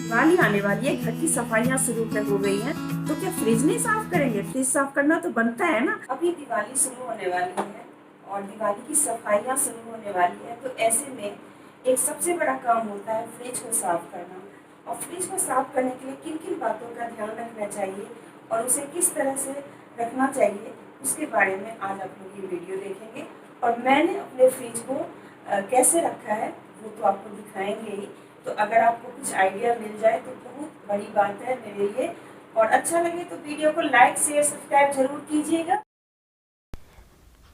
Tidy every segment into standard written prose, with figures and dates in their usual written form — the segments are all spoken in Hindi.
दिवाली आने वाली है, घर की सफाइयाँ शुरू हो गई हैं, तो क्या फ्रिज नहीं साफ करेंगे? फ्रिज साफ करना तो बनता है ना। अभी दिवाली शुरू होने वाली है और दिवाली की सफाइयाँ शुरू होने वाली है, तो ऐसे में एक सबसे बड़ा काम होता है फ्रिज को साफ करना। और फ्रिज को साफ करने के लिए किन किन बातों का ध्यान रखना चाहिए और उसे किस तरह से रखना चाहिए, उसके बारे में आज आप लोग ये वीडियो देखेंगे। और मैंने अपने फ्रिज को कैसे रखा है वो तो आपको दिखाएंगे ही। तो अगर आपको कुछ आइडिया मिल जाए तो बहुत बड़ी बात है मेरे लिए, और अच्छा लगे तो वीडियो को लाइक शेयर सब्सक्राइब जरूर कीजिएगा।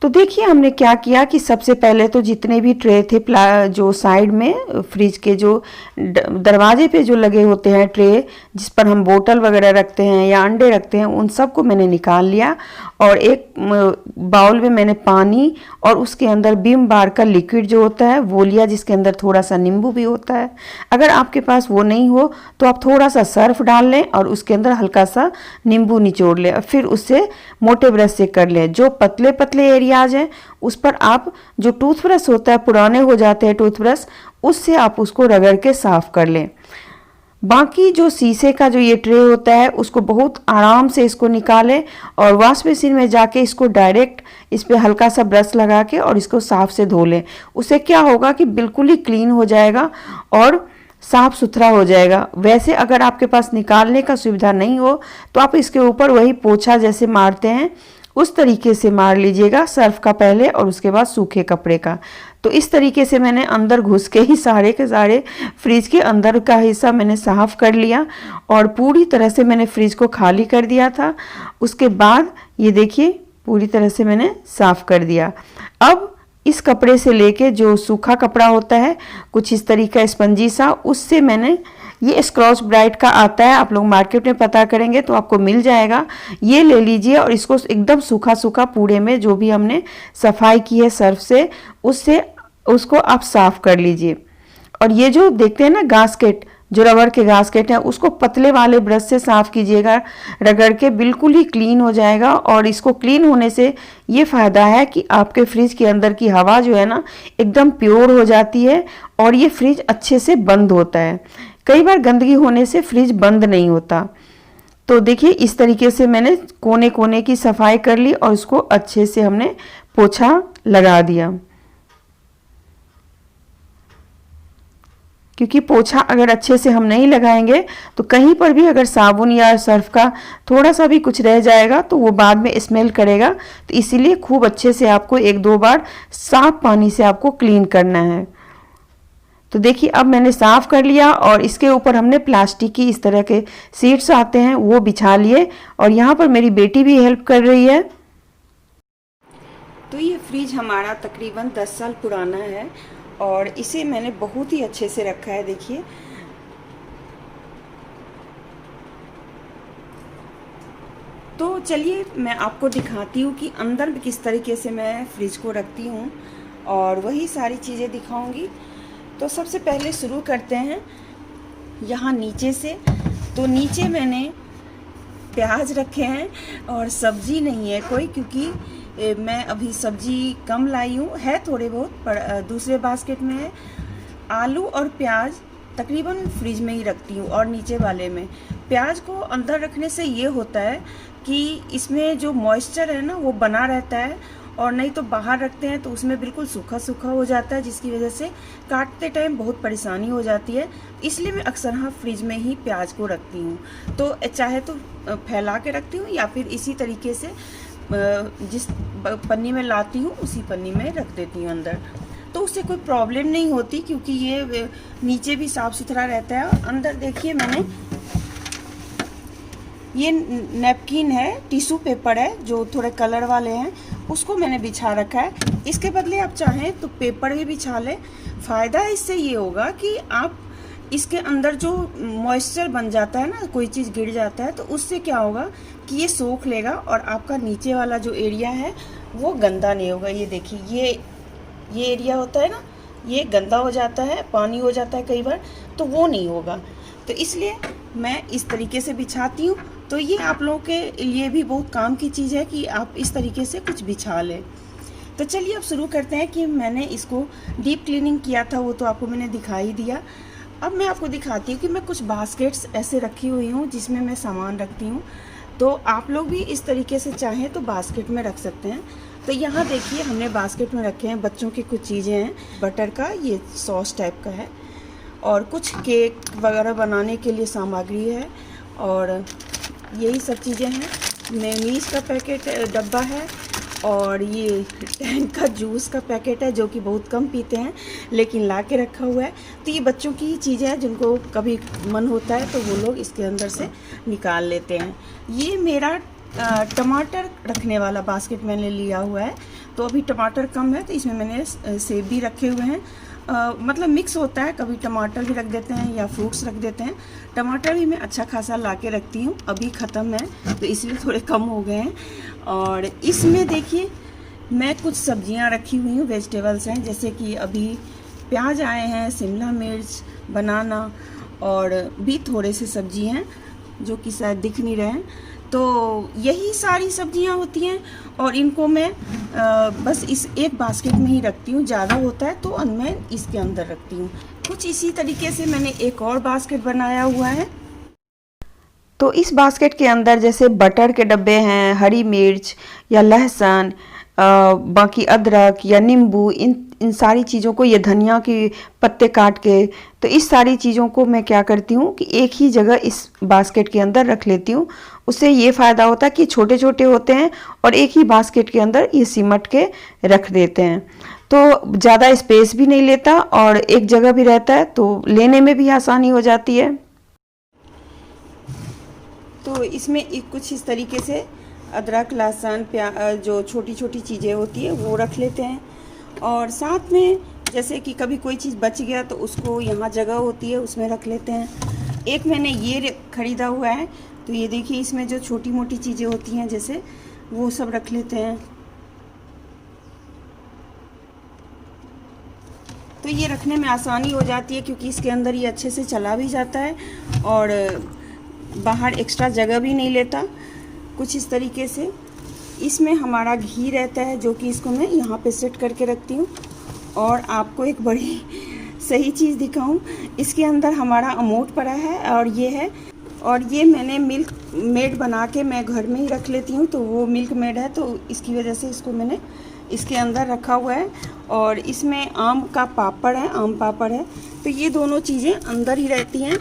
तो देखिए हमने क्या किया कि सबसे पहले तो जितने भी ट्रे थे जो साइड में फ्रिज के जो दरवाजे पे जो लगे होते हैं ट्रे, जिस पर हम बोतल वगैरह रखते हैं या अंडे रखते हैं, उन सबको मैंने निकाल लिया। और एक बाउल में मैंने पानी और उसके अंदर विम बार का लिक्विड जो होता है वो लिया, जिसके अंदर थोड़ा सा नींबू भी होता है। अगर आपके पास वो नहीं हो तो आप थोड़ा सा सर्फ डाल लें और उसके अंदर हल्का सा नींबू निचोड़ लें और फिर उससे मोटे ब्रश से कर लें। जो पतले पतले एरियाज हैं उस पर आप जो टूथब्रश होता है, पुराने हो जाते हैं टूथब्रश, उससे आप उसको रगड़ के साफ कर लें। बाकी जो शीशे का जो ये ट्रे होता है उसको बहुत आराम से इसको निकालें और वॉश मशीन में जाके इसको डायरेक्ट इस पर हल्का सा ब्रश लगा के और इसको साफ से धो लें। उससे क्या होगा कि बिल्कुल ही क्लीन हो जाएगा और साफ सुथरा हो जाएगा। वैसे अगर आपके पास निकालने का सुविधा नहीं हो तो आप इसके ऊपर वही पोछा जैसे मारते हैं उस तरीके से मार लीजिएगा, सर्फ का पहले और उसके बाद सूखे कपड़े का। तो इस तरीके से मैंने अंदर घुस के ही सारे के सारे फ्रिज के अंदर का हिस्सा मैंने साफ़ कर लिया और पूरी तरह से मैंने फ्रिज को खाली कर दिया था। उसके बाद ये देखिए पूरी तरह से मैंने साफ़ कर दिया। अब इस कपड़े से लेके जो सूखा कपड़ा होता है कुछ इस तरीका स्पंजी सा, उससे मैंने, ये स्क्रॉच ब्राइट का आता है, आप लोग मार्केट में पता करेंगे तो आपको मिल जाएगा, ये ले लीजिए और इसको एकदम सूखा सूखा पूरे में जो भी हमने सफाई की है सर्फ से उससे उसको आप साफ कर लीजिए। और ये जो देखते हैं ना गास्केट, जो रबर के गास्केट हैं, उसको पतले वाले ब्रश से साफ़ कीजिएगा रगड़ के, बिल्कुल ही क्लीन हो जाएगा। और इसको क्लीन होने से ये फ़ायदा है कि आपके फ्रिज के अंदर की हवा जो है ना एकदम प्योर हो जाती है और ये फ्रिज अच्छे से बंद होता है। कई बार गंदगी होने से फ्रिज बंद नहीं होता। तो देखिए इस तरीके से मैंने कोने कोने की सफाई कर ली और उसको अच्छे से हमने पोछा लगा दिया, क्योंकि पोछा अगर अच्छे से हम नहीं लगाएंगे तो कहीं पर भी अगर साबुन या सर्फ का थोड़ा सा भी कुछ रह जाएगा तो वो बाद में स्मेल करेगा। तो इसीलिए खूब अच्छे से आपको एक दो बार साफ पानी से आपको क्लीन करना है। तो देखिए अब मैंने साफ़ कर लिया और इसके ऊपर हमने प्लास्टिक की इस तरह के शीट्स आते हैं वो बिछा लिए और यहाँ पर मेरी बेटी भी हेल्प कर रही है। तो ये फ्रिज हमारा तकरीबन 10 साल पुराना है और इसे मैंने बहुत ही अच्छे से रखा है। देखिए तो चलिए मैं आपको दिखाती हूँ कि अंदर किस तरीके से मैं फ्रिज को रखती हूँ और वही सारी चीज़ें दिखाऊंगी। तो सबसे पहले शुरू करते हैं यहाँ नीचे से। तो नीचे मैंने प्याज रखे हैं और सब्जी नहीं है कोई, क्योंकि मैं अभी सब्जी कम लाई हूँ, है थोड़े बहुत पर दूसरे बास्केट में है। आलू और प्याज तकरीबन फ्रिज में ही रखती हूँ और नीचे वाले में। प्याज को अंदर रखने से ये होता है कि इसमें जो मॉइस्चर है ना वो बना रहता है, और नहीं तो बाहर रखते हैं तो उसमें बिल्कुल सूखा सूखा हो जाता है, जिसकी वजह से काटते टाइम बहुत परेशानी हो जाती है। इसलिए मैं अक्सर हाँ फ्रिज में ही प्याज को रखती हूँ। तो चाहे तो फैला के रखती हूँ या फिर इसी तरीके से जिस पन्नी में लाती हूँ उसी पन्नी में रख देती हूँ अंदर। तो उससे कोई प्रॉब्लम नहीं होती क्योंकि ये नीचे भी साफ़ सुथरा रहता है। और अंदर देखिए मैंने ये नैपकिन है, टिश्यू पेपर है जो थोड़े कलर वाले हैं, उसको मैंने बिछा रखा है। इसके बदले आप चाहें तो पेपर भी बिछा लें। फ़ायदा इससे ये होगा कि आप इसके अंदर जो मॉइस्चर बन जाता है ना, कोई चीज़ गिर जाता है तो उससे क्या होगा कि ये सोख लेगा और आपका नीचे वाला जो एरिया है वो गंदा नहीं होगा। ये देखिए ये एरिया होता है ना, ये गंदा हो जाता है, पानी हो जाता है कई बार, तो वो नहीं होगा। तो इसलिए मैं इस तरीके से बिछाती हूँ। तो ये आप लोगों के लिए भी बहुत काम की चीज़ है कि आप इस तरीके से कुछ बिछा लें। तो चलिए अब शुरू करते हैं कि मैंने इसको डीप क्लीनिंग किया था वो तो आपको मैंने दिखा ही दिया। अब मैं आपको दिखाती हूँ कि मैं कुछ बास्केट्स ऐसे रखी हुई हूँ जिसमें मैं सामान रखती हूँ। तो आप लोग भी इस तरीके से चाहें तो बास्केट में रख सकते हैं। तो यहाँ देखिए हमने बास्केट में रखे हैं बच्चों की कुछ चीज़ें हैं, बटर का ये सॉस टाइप का है, और कुछ केक वगैरह बनाने के लिए सामग्री है, और यही सब चीज़ें हैं। मेयोनीज का पैकेट डब्बा है, और ये टैंक का जूस का पैकेट है जो कि बहुत कम पीते हैं लेकिन ला के रखा हुआ है। तो ये बच्चों की चीज़ें हैं जिनको कभी मन होता है तो वो लोग इसके अंदर से निकाल लेते हैं। ये मेरा टमाटर रखने वाला बास्केट मैंने लिया हुआ है। तो अभी टमाटर कम है तो इसमें मैंने सेब भी रखे हुए हैं। मतलब मिक्स होता है, कभी टमाटर भी रख देते हैं या फ्रूट्स रख देते हैं। टमाटर भी मैं अच्छा खासा ला के रखती हूँ, अभी ख़त्म है तो इसलिए थोड़े कम हो गए हैं। और इसमें देखिए मैं कुछ सब्जियाँ रखी हुई हूँ, वेजिटेबल्स हैं, जैसे कि अभी प्याज आए हैं, शिमला मिर्च, बनाना, और भी थोड़े से सब्जी हैं जो कि शायद दिख नहीं रहे हैं। तो यही सारी सब्जियां होती हैं और इनको मैं बस इस एक बास्केट में ही रखती हूँ। ज़्यादा होता है तो मैं इसके अंदर रखती हूँ। कुछ इसी तरीके से मैंने एक और बास्केट बनाया हुआ है। तो इस बास्केट के अंदर जैसे बटर के डब्बे हैं, हरी मिर्च या लहसुन, बाकी अदरक या नींबू, इन सारी चीज़ों को, ये धनिया के पत्ते काट के, तो इस सारी चीज़ों को मैं क्या करती हूँ कि एक ही जगह इस बास्केट के अंदर रख लेती हूँ। उससे ये फ़ायदा होता है कि छोटे छोटे होते हैं और एक ही बास्केट के अंदर ये सिमट के रख देते हैं, तो ज़्यादा स्पेस भी नहीं लेता और एक जगह भी रहता है, तो लेने में भी आसानी हो जाती है। तो इसमें कुछ इस तरीके से अदरक, लहसुन, प्याज, जो छोटी छोटी चीज़ें होती है वो रख लेते हैं। और साथ में जैसे कि कभी कोई चीज़ बच गया तो उसको, यहाँ जगह होती है उसमें रख लेते हैं। एक मैंने ये ख़रीदा हुआ है, तो ये देखिए इसमें जो छोटी मोटी चीज़ें होती हैं जैसे वो सब रख लेते हैं। तो ये रखने में आसानी हो जाती है क्योंकि इसके अंदर ये अच्छे से चला भी जाता है और बाहर एक्स्ट्रा जगह भी नहीं लेता। कुछ इस तरीके से इसमें हमारा घी रहता है जो कि इसको मैं यहाँ पे सेट करके रखती हूँ। और आपको एक बड़ी सही चीज़ दिखाऊं, इसके अंदर हमारा अमोट पड़ा है और ये है, और ये मैंने मिल्क मेड बना के मैं घर में ही रख लेती हूँ, तो वो मिल्क मेड है तो इसकी वजह से इसको मैंने इसके अंदर रखा हुआ है। और इसमें आम का पापड़ है, आम पापड़ है, तो ये दोनों चीज़ें अंदर ही रहती हैं।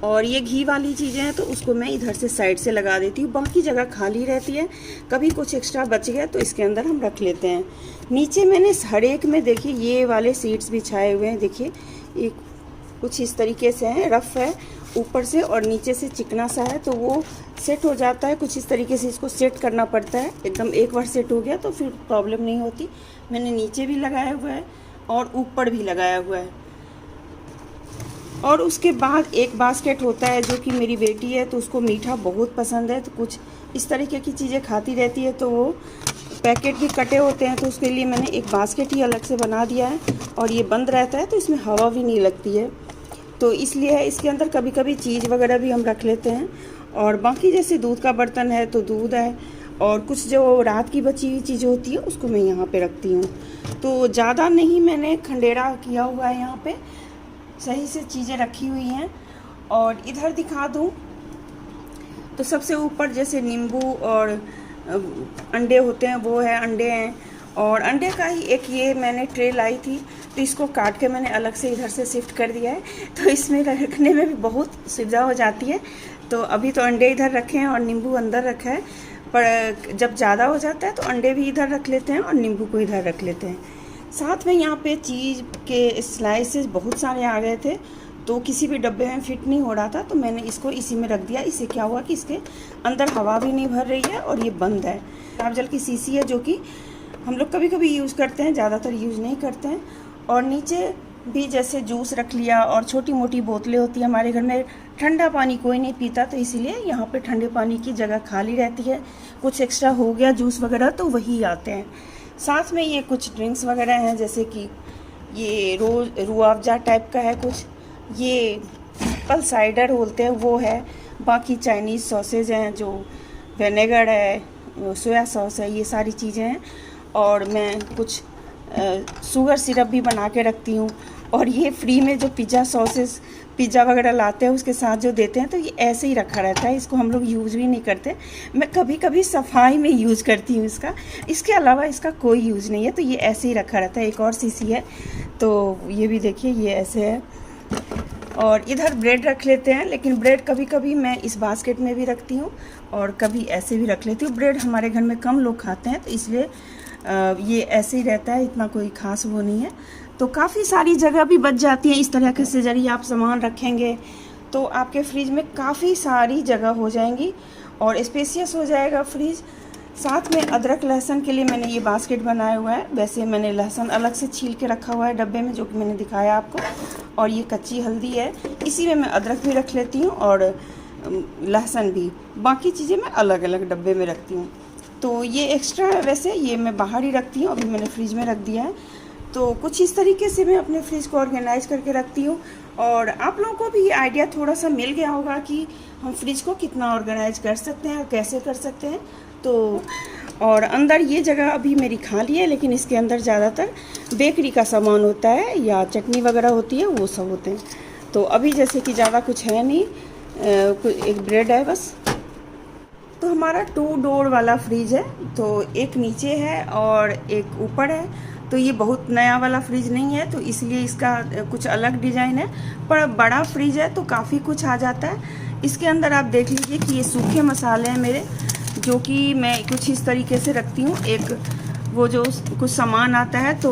और ये घी वाली चीज़ें हैं तो उसको मैं इधर से साइड से लगा देती हूँ, बाकी जगह खाली रहती है। कभी कुछ एक्स्ट्रा बच गया तो इसके अंदर हम रख लेते हैं। नीचे मैंने हर एक में देखिए ये वाले सीड्स बिछाए हुए हैं, देखिए ये कुछ इस तरीके से हैं, रफ़ है ऊपर से और नीचे से चिकना सा है, तो वो सेट हो जाता है। कुछ इस तरीके से इसको सेट करना पड़ता है, एकदम एक बार सेट हो गया तो फिर प्रॉब्लम नहीं होती। मैंने नीचे भी लगाया हुआ है और ऊपर भी लगाया हुआ है। और उसके बाद एक बास्केट होता है जो कि मेरी बेटी है तो उसको मीठा बहुत पसंद है, तो कुछ इस तरीके की चीज़ें खाती रहती है, तो वो पैकेट भी कटे होते हैं तो उसके लिए मैंने एक बास्केट ही अलग से बना दिया है। और ये बंद रहता है तो इसमें हवा भी नहीं लगती है, तो इसलिए इसके अंदर कभी कभी चीज़ वगैरह भी हम रख लेते हैं। और बाकी जैसे दूध का बर्तन है तो दूध है, और कुछ जो रात की बची हुई चीज़ें होती है उसको मैं यहाँ पे रखती हूँ। तो ज़्यादा नहीं मैंने खंडेरा किया हुआ है, यहाँ पे सही से चीज़ें रखी हुई हैं। और इधर दिखा दूँ तो सबसे ऊपर जैसे नींबू और अंडे होते हैं वो है, अंडे हैं। और अंडे का ही एक ये मैंने ट्रे लाई थी तो इसको काट के मैंने अलग से इधर से शिफ्ट कर दिया है, तो इसमें रखने में भी बहुत सुविधा हो जाती है। तो अभी तो अंडे इधर रखे हैं और नींबू अंदर रखा है, पर जब ज़्यादा हो जाता है तो अंडे भी इधर रख लेते हैं और नींबू को इधर रख लेते हैं। साथ में यहाँ पे चीज़ के स्लाइसेस बहुत सारे आ गए थे तो किसी भी डब्बे में फिट नहीं हो रहा था, तो मैंने इसको इसी में रख दिया। इससे क्या हुआ कि इसके अंदर हवा भी नहीं भर रही है और ये बंद है। खराब जल की शीशी है जो कि हम लोग कभी कभी यूज़ करते हैं, ज़्यादातर यूज़ नहीं करते हैं। और नीचे भी जैसे जूस रख लिया, और छोटी मोटी बोतलें होती है हमारे घर में, ठंडा पानी कोई नहीं पीता तो इसीलिए यहाँ पे ठंडे पानी की जगह खाली रहती है। कुछ एक्स्ट्रा हो गया जूस वगैरह तो वही आते हैं। साथ में ये कुछ ड्रिंक्स वगैरह हैं, जैसे कि ये रूह अफ़ज़ा टाइप का है, कुछ ये एप्पल साइडर बोलते हैं वो है, बाकी चाइनीज़ सॉसेज हैं, जो विनेगर है, सोया सॉस है, ये सारी चीज़ें हैं। और मैं कुछ शुगर सिरप भी बना के रखती हूँ। और ये फ्री में जो पिज़्ज़ा सॉसेस पिज़्ज़ा वगैरह लाते हैं उसके साथ जो देते हैं, तो ये ऐसे ही रखा रहता है, इसको हम लोग यूज़ भी नहीं करते। मैं कभी कभी सफाई में यूज़ करती हूँ इसका, इसके अलावा इसका कोई यूज़ नहीं है। तो ये ऐसे ही रखा रहता है। एक और शीशी है, तो ये भी देखिए ये ऐसे है। और इधर ब्रेड रख लेते हैं, लेकिन ब्रेड कभी कभी मैं इस बास्केट में भी रखती हूँ और कभी ऐसे भी रख लेती हूँ। ब्रेड हमारे घर में कम लोग खाते हैं, तो इसलिए ये ऐसे ही रहता है, इतना कोई ख़ास वो नहीं है। तो काफ़ी सारी जगह भी बच जाती है इस तरह के से जरिए आप सामान रखेंगे तो आपके फ्रिज में काफ़ी सारी जगह हो जाएंगी और स्पेसियस हो जाएगा फ्रिज। साथ में अदरक लहसुन के लिए मैंने ये बास्केट बनाया हुआ है। वैसे मैंने लहसुन अलग से छील के रखा हुआ है डब्बे में, जो कि मैंने दिखाया आपको। और ये कच्ची हल्दी है, इसी में मैं अदरक भी रख लेती हूँ और लहसुन भी। बाकी चीज़ें मैं अलग अलग डब्बे में रखती हूँ। तो ये एक्स्ट्रा है, वैसे ये मैं बाहर ही रखती हूँ, अभी मैंने फ्रिज में रख दिया है। तो कुछ इस तरीके से मैं अपने फ्रिज को ऑर्गेनाइज करके रखती हूँ। और आप लोगों को भी ये आइडिया थोड़ा सा मिल गया होगा कि हम फ्रिज को कितना ऑर्गेनाइज कर सकते हैं और कैसे कर सकते हैं। तो और अंदर ये जगह अभी मेरी खाली है, लेकिन इसके अंदर ज़्यादातर बेकरी का सामान होता है या चटनी वगैरह होती है, वो सब होते हैं। तो अभी जैसे कि ज़्यादा कुछ है नहीं, एक ब्रेड है बस। तो हमारा 2 डोर वाला फ्रिज है, तो एक नीचे है और एक ऊपर है। तो ये बहुत नया वाला फ्रिज नहीं है, तो इसलिए इसका कुछ अलग डिज़ाइन है। पर बड़ा फ्रिज है तो काफ़ी कुछ आ जाता है। इसके अंदर आप देख लीजिए कि ये सूखे मसाले हैं मेरे, जो कि मैं कुछ इस तरीके से रखती हूँ। एक वो जो कुछ सामान आता है तो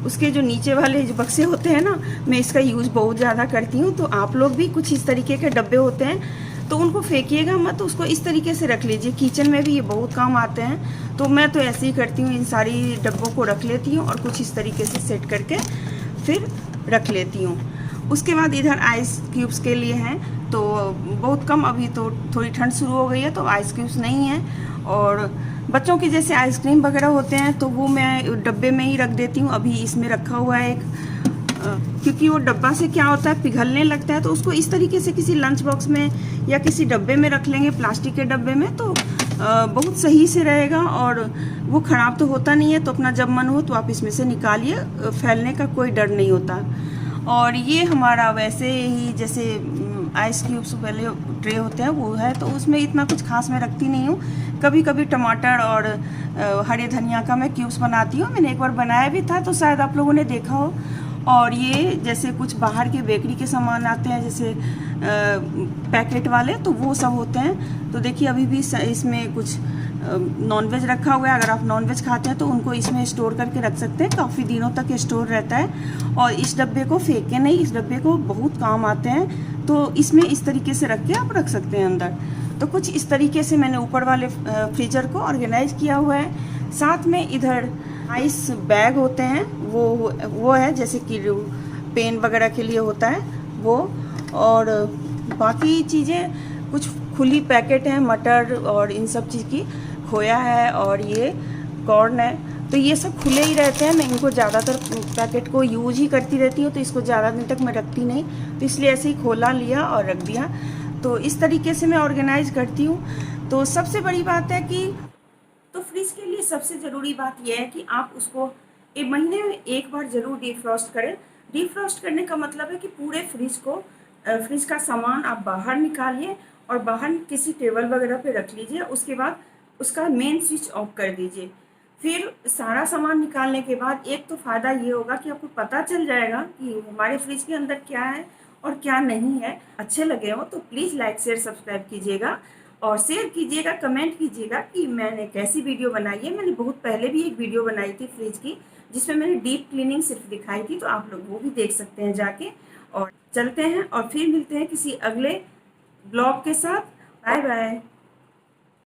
उसके जो नीचे वाले जो बक्से होते हैं ना, मैं इसका यूज़ बहुत ज़्यादा करती हूँ। तो आप लोग भी कुछ इस तरीके के डब्बे होते हैं तो उनको फेंकिएगा मत, तो उसको इस तरीके से रख लीजिए। किचन में भी ये बहुत काम आते हैं। तो मैं तो ऐसे ही करती हूँ, इन सारी डब्बों को रख लेती हूँ और कुछ इस तरीके से सेट करके फिर रख लेती हूँ। उसके बाद इधर आइस क्यूब्स के लिए हैं, तो बहुत कम, अभी तो थोड़ी ठंड शुरू हो गई है तो आइस क्यूब्स नहीं है। और बच्चों की जैसे आइसक्रीम वगैरह होते हैं तो वो मैं डब्बे में ही रख देती हूँ। अभी इसमें रखा हुआ है एक, क्योंकि वो डब्बा से क्या होता है पिघलने लगता है, तो उसको इस तरीके से किसी लंच बॉक्स में या किसी डब्बे में रख लेंगे, प्लास्टिक के डब्बे में, तो बहुत सही से रहेगा और वो ख़राब तो होता नहीं है। तो अपना जब मन हो तो आप इसमें से निकालिए, फैलने का कोई डर नहीं होता। और ये हमारा वैसे ही जैसे आइस क्यूब्स वाले ट्रे होते हैं वो है, तो उसमें इतना कुछ खास मैं रखती नहीं हूँ। कभी कभी टमाटर और हरे धनिया का मैं क्यूब्स बनाती हूँ। मैंने एक बार बनाया भी था, तो शायद आप लोगों ने देखा हो। और ये जैसे कुछ बाहर के बेकरी के सामान आते हैं जैसे पैकेट वाले, तो वो सब होते हैं। तो देखिए अभी भी इसमें कुछ नॉनवेज रखा हुआ है। अगर आप नॉनवेज खाते हैं तो उनको इसमें स्टोर करके रख सकते हैं, काफ़ी दिनों तक स्टोर रहता है। और इस डब्बे को फेंके नहीं, इस डब्बे को बहुत काम आते हैं, तो इसमें इस तरीके से रख के आप रख सकते हैं अंदर। तो कुछ इस तरीके से मैंने ऊपर वाले फ्रीजर को ऑर्गेनाइज किया हुआ है। साथ में इधर आइस बैग होते हैं, वो है जैसे कि पेन वगैरह के लिए होता है वो। और बाकी चीज़ें कुछ खुली पैकेट हैं, मटर और इन सब चीज़ की, खोया है और ये कॉर्न है, तो ये सब खुले ही रहते हैं। मैं इनको ज़्यादातर पैकेट को यूज ही करती रहती हूँ, तो इसको ज़्यादा दिन तक मैं रखती नहीं, तो इसलिए ऐसे ही खोला लिया और रख दिया। तो इस तरीके से मैं ऑर्गेनाइज करती हूँ। तो सबसे बड़ी बात है कि तो फ्रिज के लिए सबसे ज़रूरी बात यह है कि आप उसको एक महीने में एक बार ज़रूर डीफ्रॉस्ट करें। डीफ्रॉस्ट करने का मतलब है कि पूरे फ्रिज का सामान आप बाहर निकालिए और बाहर किसी टेबल वगैरह पे रख लीजिए। उसके बाद उसका मेन स्विच ऑफ कर दीजिए। फिर सारा सामान निकालने के बाद एक तो फ़ायदा ये होगा कि आपको पता चल जाएगा कि हमारे फ्रिज के अंदर क्या है और क्या नहीं है। अच्छे लगे हो तो प्लीज़ लाइक शेयर सब्सक्राइब कीजिएगा और शेयर कीजिएगा, कमेंट कीजिएगा कि मैंने कैसी वीडियो बनाई है। मैंने बहुत पहले भी एक वीडियो बनाई थी फ्रिज की, जिसमें मैंने डीप क्लीनिंग सिर्फ दिखाई थी, तो आप लोग वो भी देख सकते हैं जाके। और चलते हैं और फिर मिलते हैं किसी अगले ब्लॉग के साथ। Bye bye.